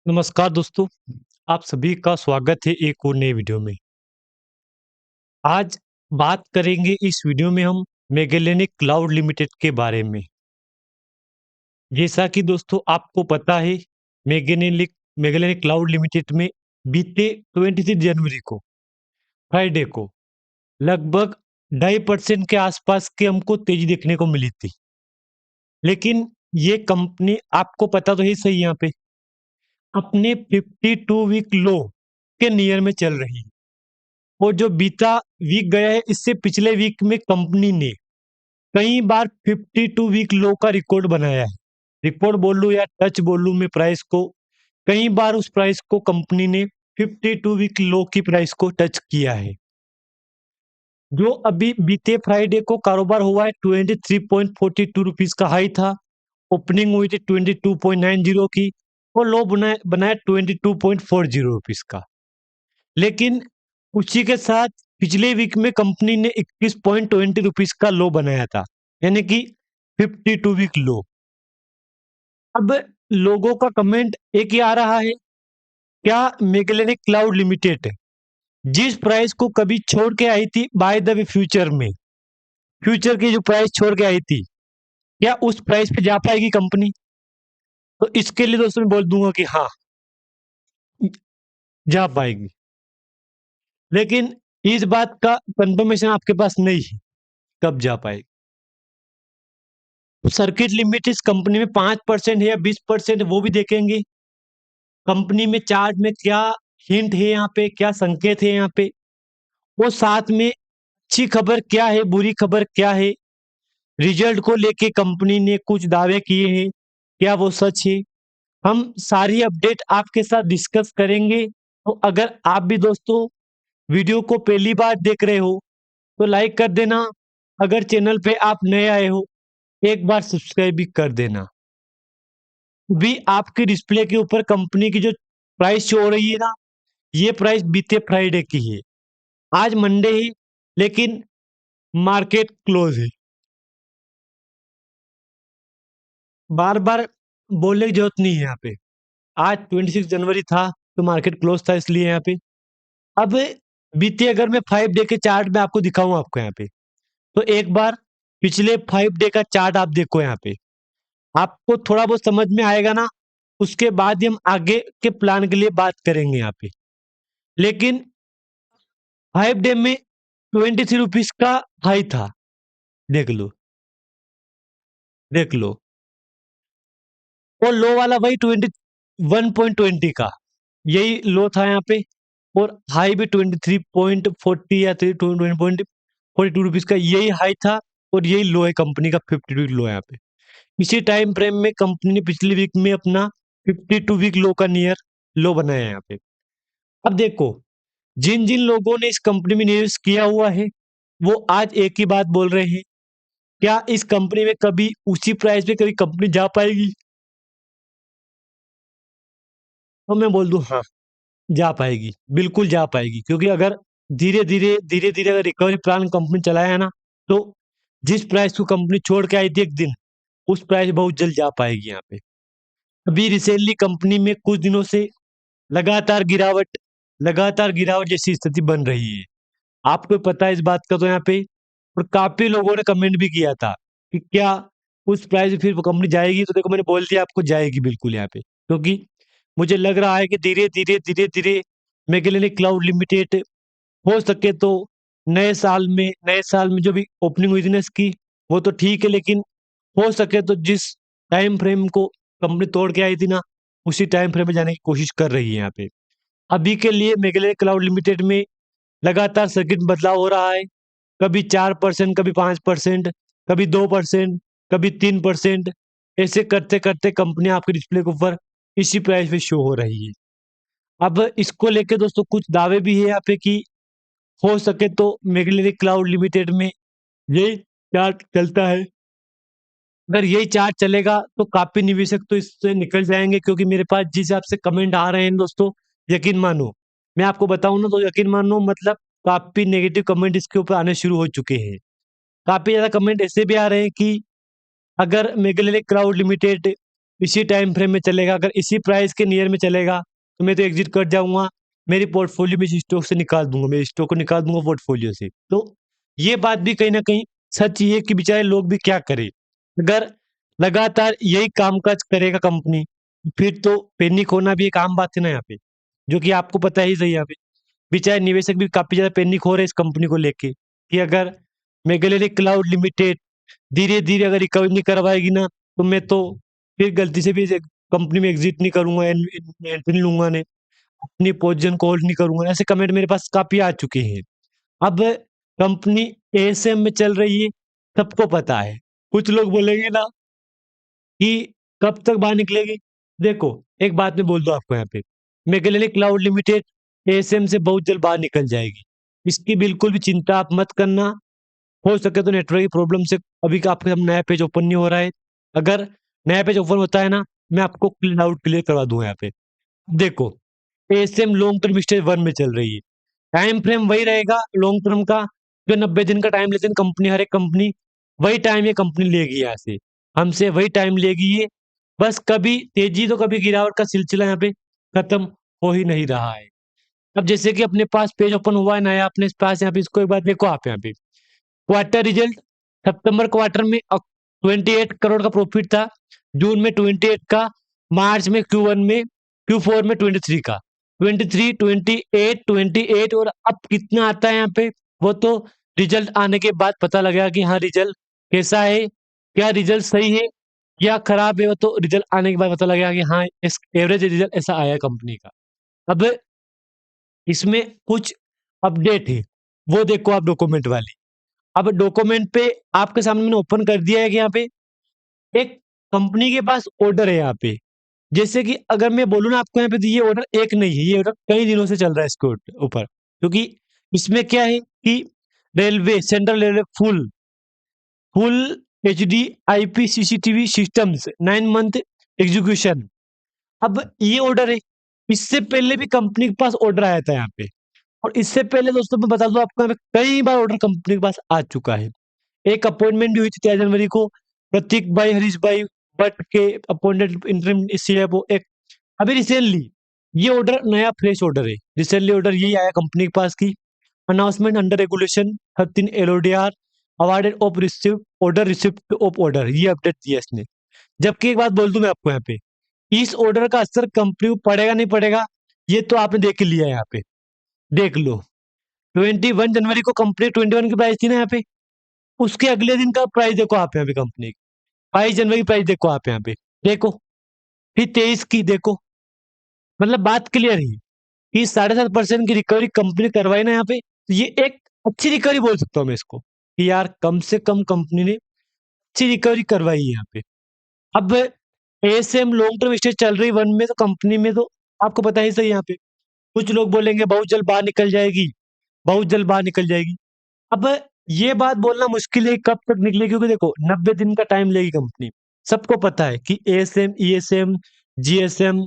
नमस्कार दोस्तों, आप सभी का स्वागत है एक और नए वीडियो में। आज बात करेंगे इस वीडियो में हम मैगेलेनिक क्लाउड लिमिटेड के बारे में। जैसा कि दोस्तों आपको पता है, मैगेलेनिक मैगेलेनिक क्लाउड लिमिटेड में बीते 23 जनवरी को, फ्राइडे को, लगभग 2.5% के आसपास की हमको तेजी देखने को मिली थी। लेकिन ये कंपनी आपको पता तो है सही यहाँ पे, अपने 52 वीक लो के नियर में चल रही है। और जो बीता वीक गया है, इससे पिछले वीक में कंपनी ने कई बार 52 वीक लो का रिकॉर्ड बनाया है। रिकॉर्ड बोल लूँ या टच बोल लूँ मैं प्राइस को, कई बार उस प्राइस को कंपनी ने 52 वीक लो की प्राइस को टच किया है। जो अभी बीते फ्राइडे को कारोबार हुआ है 23.42 रुपीस का हाई था, ओपनिंग हुई थी 22.90 की और लो बनाया बनाया 22.40 रुपीस का। लेकिन उसी के साथ पिछले वीक में कंपनी ने 21.20 रुपीस का लो बनाया था, यानी कि 52 वीक लो। अब लोगों का कमेंट एक ही आ रहा है, क्या मैगेलेनिक क्लाउड लिमिटेड जिस प्राइस को कभी छोड़ के आई थी बाय द वे फ्यूचर में, फ्यूचर की जो प्राइस छोड़ के आई थी, क्या उस प्राइस पे जा पाएगी कंपनी? तो इसके लिए दोस्तों मैं बोल दूंगा कि हाँ, जा पाएगी। लेकिन इस बात का कंफर्मेशन आपके पास नहीं है कब जा पाएगी। सर्किट लिमिट इस कंपनी में 5% है या 20% वो भी देखेंगे। कंपनी में चार्ट में क्या हिंट है, यहाँ पे क्या संकेत है, यहाँ पे वो साथ में अच्छी खबर क्या है, बुरी खबर क्या है, रिजल्ट को लेके कंपनी ने कुछ दावे किए हैं, क्या वो सच है, हम सारी अपडेट आपके साथ डिस्कस करेंगे। तो अगर आप भी दोस्तों वीडियो को पहली बार देख रहे हो तो लाइक कर देना, अगर चैनल पे आप नए आए हो एक बार सब्सक्राइब भी कर देना। भी आपके डिस्प्ले के ऊपर कंपनी की जो प्राइस शो हो रही है ना, ये प्राइस बीते फ्राइडे की है। आज मंडे है, लेकिन मार्केट क्लोज है। बार बार बोलने की जरूरत नहीं है यहाँ पे। आज 26 जनवरी था तो मार्केट क्लोज था, इसलिए यहाँ पे। अब बीते अगर मैं 5 डे के चार्ट में आपको दिखाऊं, आपको यहाँ पे, तो एक बार पिछले 5 डे का चार्ट आप देखो यहाँ पे, आपको थोड़ा बहुत समझ में आएगा ना। उसके बाद ही हम आगे के प्लान के लिए बात करेंगे यहाँ पे। लेकिन 5 डे में 23 रुपीज का हाई था, देख लो, देख लो। और लो वाला वही 21.20 का, यही लो था यहाँ पे। और हाई भी 23.40 या 20.42 रुपीज का यही हाई था। और यही लो है कंपनी का, 52 वीक लो है यहाँ पे। इसी टाइम फ्रेम में कंपनी ने पिछले वीक में अपना 52 वीक लो का नियर लो बनाया है यहाँ पे। अब देखो, जिन जिन लोगों ने इस कंपनी में निवेश किया हुआ है, वो आज एक ही बात बोल रहे हैं, क्या इस कंपनी में कभी उसी प्राइस पे कभी कंपनी जा पाएगी? तो मैं बोल दूं हाँ, जा पाएगी, बिल्कुल जा पाएगी। क्योंकि अगर धीरे धीरे अगर रिकवरी प्लान कंपनी चलाया है ना, तो जिस प्राइस को कंपनी छोड़ के आई थी एक दिन, उस प्राइस बहुत जल्द जा पाएगी यहाँ पे। अभी रिसेंटली कंपनी में कुछ दिनों से लगातार गिरावट लगातार गिरावट जैसी स्थिति बन रही है। आपको पता है इस बात का तो यहाँ पे। और काफी लोगों ने कमेंट भी किया था कि क्या उस प्राइस पे फिर वो कंपनी जाएगी, तो देखो मैंने बोल दिया आपको, जाएगी बिल्कुल यहाँ पे। क्योंकि मुझे लग रहा है कि धीरे धीरे मैगेलेनिक क्लाउड लिमिटेड हो सके तो नए साल में जो भी ओपनिंग हुई थी ना इसकी, वो तो ठीक है। लेकिन हो सके तो जिस टाइम फ्रेम को कंपनी तोड़ के आई थी ना, उसी टाइम फ्रेम में जाने की कोशिश कर रही है यहाँ पे। अभी के लिए मैगेलेनिक क्लाउड लिमिटेड में लगातार सर्किट में बदलाव हो रहा है। कभी 4%, कभी 5%, कभी 2%, कभी 3%, ऐसे करते करते कंपनी आपके डिस्प्ले के ऊपर इसी प्राइस पे शो हो रही है। अब इसको लेके दोस्तों कुछ दावे भी है यहाँ पे कि हो सके तो मैगेलेनिक क्लाउड लिमिटेड में यही चार्ट चलता है। अगर यही चार्ट चलेगा तो काफी निवेशक तो इससे निकल जाएंगे। क्योंकि मेरे पास जिस हिसाब से कमेंट आ रहे हैं दोस्तों, यकीन मानो, मैं आपको बताऊं ना, तो यकीन मानो मतलब काफी नेगेटिव कमेंट इसके ऊपर आने शुरू हो चुके हैं। काफी ज्यादा कमेंट ऐसे भी आ रहे हैं कि अगर मैगेलेनिक क्लाउड लिमिटेड इसी टाइम फ्रेम में चलेगा, अगर इसी प्राइस के नियर में चलेगा तो मैं तो एग्जिट कर जाऊंगा, मेरी पोर्टफोलियो में इस स्टॉक से निकाल दूंगा, मैं स्टॉक को निकाल दूंगा पोर्टफोलियो से। तो ये बात भी कहीं ना कहीं सच ही है कि बेचारे लोग भी क्या करें, अगर लगातार यही कामकाज करेगा कंपनी, फिर तो पैनिक होना भी एक आम बात है ना यहाँ पे, जो कि आपको पता ही सही यहाँ पे। बेचारे निवेशक भी काफी ज्यादा पैनिक हो रहे हैं इस कंपनी को लेके कि अगर मेगालेनिक क्लाउड लिमिटेड धीरे धीरे अगर रिकवरी नहीं करवाएगी ना, तो मैं तो फिर गलती से भी कंपनी में एग्जिट नहीं करूंगा, एंट्री नहीं लूंगा, ने अपनी पोजीशन को होल्ड नहीं करूंगा। ऐसे कमेंट मेरे पास काफी आ चुके हैं। अब कंपनी एएसएम में चल रही है, सबको पता है। कुछ लोग बोलेंगे ना कि कब तक बाहर निकलेगी। देखो, एक बात मैं बोल दूं आपको यहाँ पे, मेगालेनिक क्लाउड लिमिटेड एएसएम से बहुत जल्द बाहर निकल जाएगी, इसकी बिल्कुल भी चिंता आप मत करना। हो सके तो नेटवर्क की प्रॉब्लम से अभी का आपके सामने नया पेज ओपन नहीं हो रहा है, अगर नया पेज ओपन होता है ना, मैं आपको डाउट क्लियर करवा दूंगा यहाँ पे। देखो, एएसएम लॉन्ग टर्म स्टेज 1 में चल रही है, टाइम फ्रेम वही रहेगा लॉन्ग टर्म का, जो 90 दिन का टाइम लेते हैं कंपनी, हर एक कंपनी वही टाइम ये कंपनी लेगी यहाँ से, हमसे वही टाइम लेगी ये। बस कभी तेजी तो कभी गिरावट का सिलसिला यहाँ पे खत्म हो ही नहीं रहा है। अब जैसे कि अपने पास पेज ओपन हुआ है नया अपने पास, यहाँ पे इसको एक बार देखो आप यहाँ पे, क्वार्टर रिजल्ट, सितंबर क्वार्टर में 28 करोड़ का प्रॉफिट था, जून में 28 का, मार्च में Q1 में, Q4 में 23 का, 23, 28, 28 और अब कितना आता है यहाँ पे, वो तो रिजल्ट आने के बाद पता लगेगा कि हाँ रिजल्ट कैसा है, क्या रिजल्ट सही है या खराब है, वो तो रिजल्ट आने के बाद पता लगेगा कि हाँ इस एवरेज रिजल्ट ऐसा आया कंपनी का। अब इसमें कुछ अपडेट है, वो देखो आप डॉक्यूमेंट वाली। अब डॉक्यूमेंट पे आपके सामने मैंने ओपन कर दिया है कि यहाँ पे एक कंपनी के पास ऑर्डर है यहाँ पे। जैसे कि अगर मैं बोलूँ ना आपको यहाँ पे, तो ये ऑर्डर एक नहीं है, ये ऑर्डर कई दिनों से चल रहा है इसके ऊपर, क्योंकि इसमें क्या है कि railway, central railway full full HD IP CCTV systems 9 month execution. अब ये ऑर्डर है, इससे पहले भी कंपनी के पास ऑर्डर आया था यहाँ पे, और इससे पहले दोस्तों मैं बता दूं आपको, यहाँ पे कई बार ऑर्डर कंपनी के पास आ चुका है। एक अपॉइंटमेंट भी हुई थी 13 जनवरी को, प्रतीक भाई, हरीश भाई भट्ट के अपॉइंटेड इंटरिम सीएफओ एक। अभी रिसेंटली ये ऑर्डर नया फ्रेश ऑर्डर है, रिसेंटली ऑर्डर यही आया कंपनी के पास की, announcement under regulation 13 LODR awarded of receipt order, receipt of order, ये अपडेट दिया इसने। जबकि एक बात बोल दूं मैं आपको यहाँ पे, इस ऑर्डर का असर कंपनी को पड़ेगा नहीं पड़ेगा, ये तो आपने देख लिया है यहाँ पे, देख लो। 21 जनवरी को कंपनी 21 की प्राइस थी ना यहाँ पे, उसके अगले दिन का प्राइस देखो आप यहाँ पे कंपनी की, 22 जनवरी की प्राइस देखो आप यहाँ पे, देखो। फिर 23 की देखो, मतलब बात क्लियर है कि 7.5% की रिकवरी कंपनी करवाई ना यहाँ पे, तो ये एक अच्छी रिकवरी बोल सकता हूँ मैं इसको, कि यार कम से कम कंपनी ने अच्छी रिकवरी करवाई है यहाँ पे। अब एएसएम लॉन्ग टर्म स्टेज चल रही 1 में, तो कंपनी में तो आपको पता ही सही यहाँ पे, कुछ लोग बोलेंगे बहुत जल्द बाहर निकल जाएगी, बहुत जल्द बाहर निकल जाएगी। अब ये बात बोलना मुश्किल है कब तक निकलेगी, क्योंकि देखो 90 दिन का टाइम लेगी कंपनी, सबको पता है कि एएसएम, ईएसएम, जीएसएम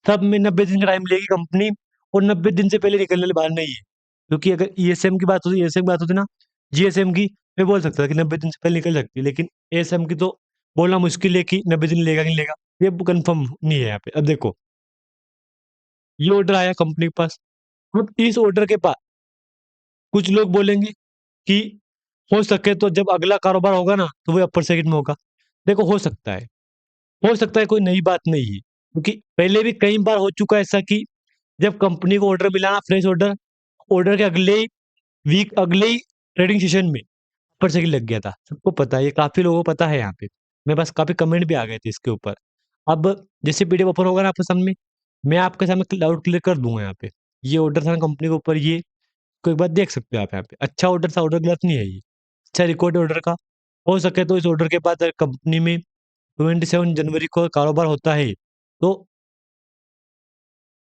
सब में 90 दिन का टाइम लेगी कंपनी, और 90 दिन से पहले निकलने वाली बात नहीं है। क्योंकि अगर ईएसएम की बात होती, ईएसएम की बात होती ना, जीएसएम की मैं बोल सकता था कि 90 दिन से पहले निकल सकती है, लेकिन एएसएम की तो बोलना मुश्किल है कि 90 दिन लेगा कि नहीं लेगा, ये कंफर्म नहीं है यहाँ पे। अब देखो, ये ऑर्डर आया कंपनी के पास, अब इस ऑर्डर के बाद कुछ लोग बोलेंगे कि हो सके तो जब अगला कारोबार होगा ना, तो वो अपर सेकंड में होगा। देखो, हो सकता है, कोई नई बात नहीं है, क्योंकि पहले भी कई बार हो चुका है ऐसा कि जब कंपनी को ऑर्डर मिला ना, फ्रेश ऑर्डर, ऑर्डर के अगले ही वीक, अगले ही ट्रेडिंग सेशन में अपर सेकंड लग गया था, सबको पता है, ये काफी लोगों को पता है यहाँ पे। मेरे पास काफी कमेंट भी आ गए थे इसके ऊपर। अब जैसे पीडीएफ ओपन होगा ना आपके सामने, मैं आपके सामने क्लाउड क्लियर कर दूंगा यहाँ पे, ये ऑर्डर था कंपनी के ऊपर, ये कोई बात देख सकते हो आप यहाँ पे, अच्छा ऑर्डर था, ऑर्डर गलत नहीं है ये, अच्छा रिकॉर्ड ऑर्डर का। हो सके तो इस ऑर्डर के बाद अगर कंपनी में 27 जनवरी को कारोबार होता है, तो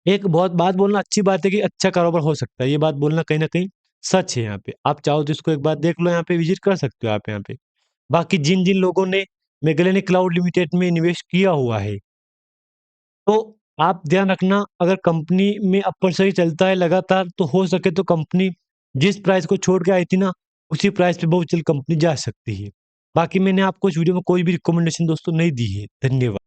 एक बहुत बात बोलना अच्छी बात है कि अच्छा कारोबार हो सकता है, ये बात बोलना कहीं ना कहीं सच है यहाँ पे। आप चाहो तो इसको एक बार देख लो, यहाँ पे विजिट कर सकते हो आप यहाँ पे। बाकी जिन जिन लोगों ने मेगेलेनिक क्लाउड लिमिटेड में निवेश किया हुआ है, तो आप ध्यान रखना, अगर कंपनी में अपर से ही चलता है लगातार, तो हो सके तो कंपनी जिस प्राइस को छोड़ के आई थी ना, उसी प्राइस पे बहुत जल्द कंपनी जा सकती है। बाकी मैंने आपको इस वीडियो में कोई भी रिकमेंडेशन दोस्तों नहीं दी है। धन्यवाद।